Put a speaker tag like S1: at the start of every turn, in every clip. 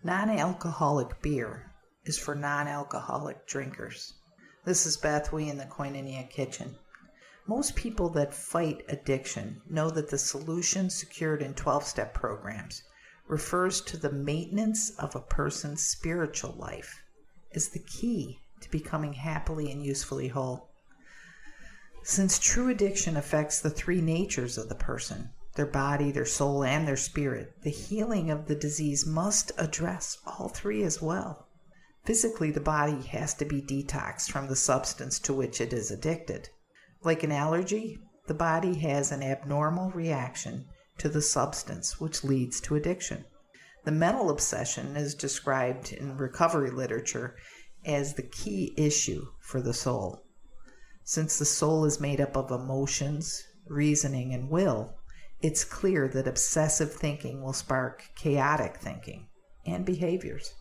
S1: Non-alcoholic beer is for non-alcoholic drinkers. This is BethWe in the Koinonia Kitchen. Most people that fight addiction know that the solution secured in 12-step programs refers to the maintenance of a person's spiritual life as the key to becoming happily and usefully whole. Since true addiction affects the three natures of the person, their body, their soul, and their spirit, the healing of the disease must address all three as well. Physically, the body has to be detoxed from the substance to which it is addicted. Like an allergy, the body has an abnormal reaction to the substance, which leads to addiction. The mental obsession is described in recovery literature as the key issue for the soul. Since the soul is made up of emotions, reasoning, and will, it's clear that obsessive thinking will spark chaotic thinking and behaviors.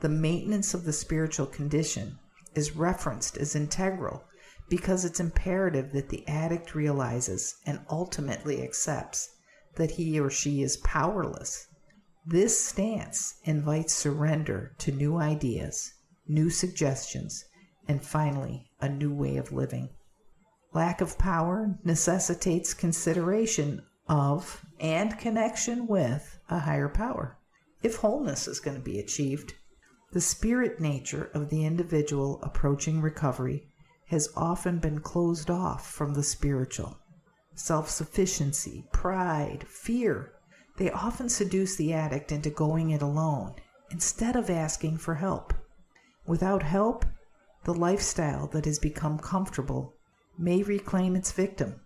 S1: The maintenance of the spiritual condition is referenced as integral because it's imperative that the addict realizes and ultimately accepts that he or she is powerless. This stance invites surrender to new ideas, new suggestions, and finally, a new way of living. Lack of power necessitates consideration of and connection with a higher power. If wholeness is going to be achieved, the spirit nature of the individual approaching recovery has often been closed off from the spiritual. Self-sufficiency, pride, fear, they often seduce the addict into going it alone instead of asking for help. Without help, the lifestyle that has become comfortable may reclaim its victim,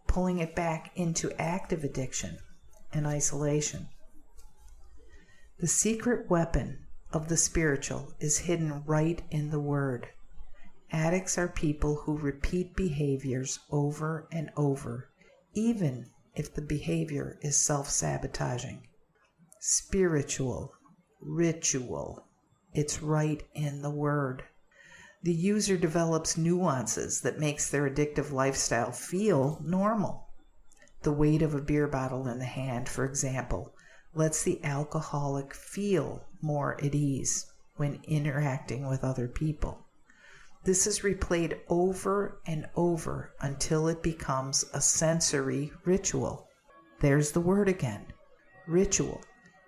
S1: pulling it back into active addiction and isolation. The secret weapon of the spiritual is hidden right in the Word. Addicts are people who repeat behaviors over and over, even if the behavior is self-sabotaging. Spiritual, ritual, it's right in the Word. The user develops nuances that makes their addictive lifestyle feel normal. The weight of a beer bottle in the hand, for example, lets the alcoholic feel more at ease when interacting with other people. This is replayed over and over until it becomes a sensory ritual. There's the word again, ritual.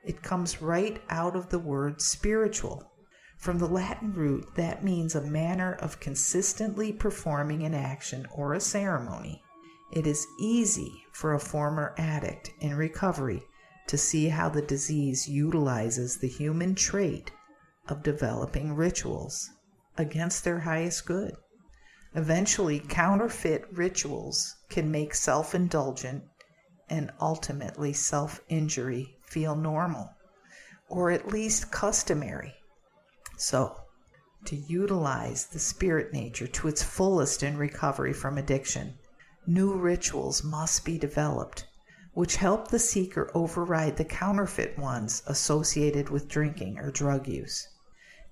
S1: It comes right out of the word spiritual. From the Latin root, that means a manner of consistently performing an action or a ceremony. It is easy for a former addict in recovery to see how the disease utilizes the human trait of developing rituals against their highest good. Eventually, counterfeit rituals can make self-indulgent and ultimately self-injury feel normal, or at least customary. So, to utilize the spirit nature to its fullest in recovery from addiction, new rituals must be developed, which help the seeker override the counterfeit ones associated with drinking or drug use.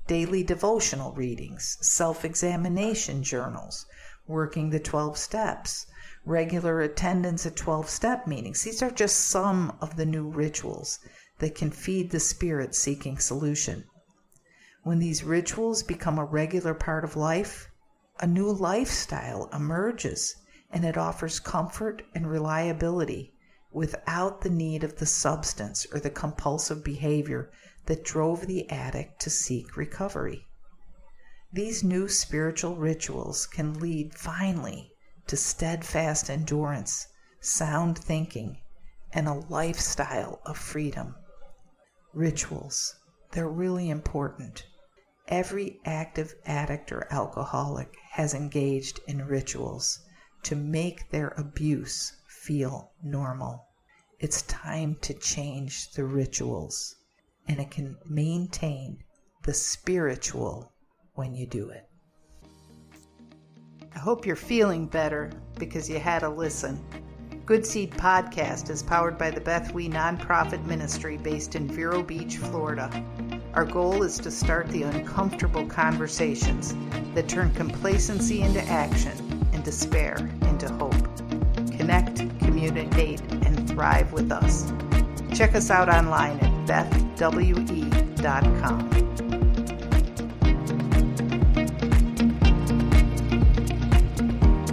S1: Daily devotional readings, self-examination journals, working the 12 steps, regular attendance at 12-step meetings. These are just some of the new rituals that can feed the spirit seeking solution. When these rituals become a regular part of life, a new lifestyle emerges, and it offers comfort and reliability without the need of the substance or the compulsive behavior that drove the addict to seek recovery. These new spiritual rituals can lead finally to steadfast endurance, sound thinking, and a lifestyle of freedom. Rituals, they're really important. Every active addict or alcoholic has engaged in rituals to make their abuse feel normal. It's time to change the rituals, and it can maintain the spiritual when you do it. I hope you're feeling better because you had a listen. Good Seed Podcast is powered by the BethWe nonprofit ministry based in Vero Beach, Florida. Our goal is to start the uncomfortable conversations that turn complacency into action and despair into hope. Connect, communicate, and thrive with us. Check us out online at BethWe.com.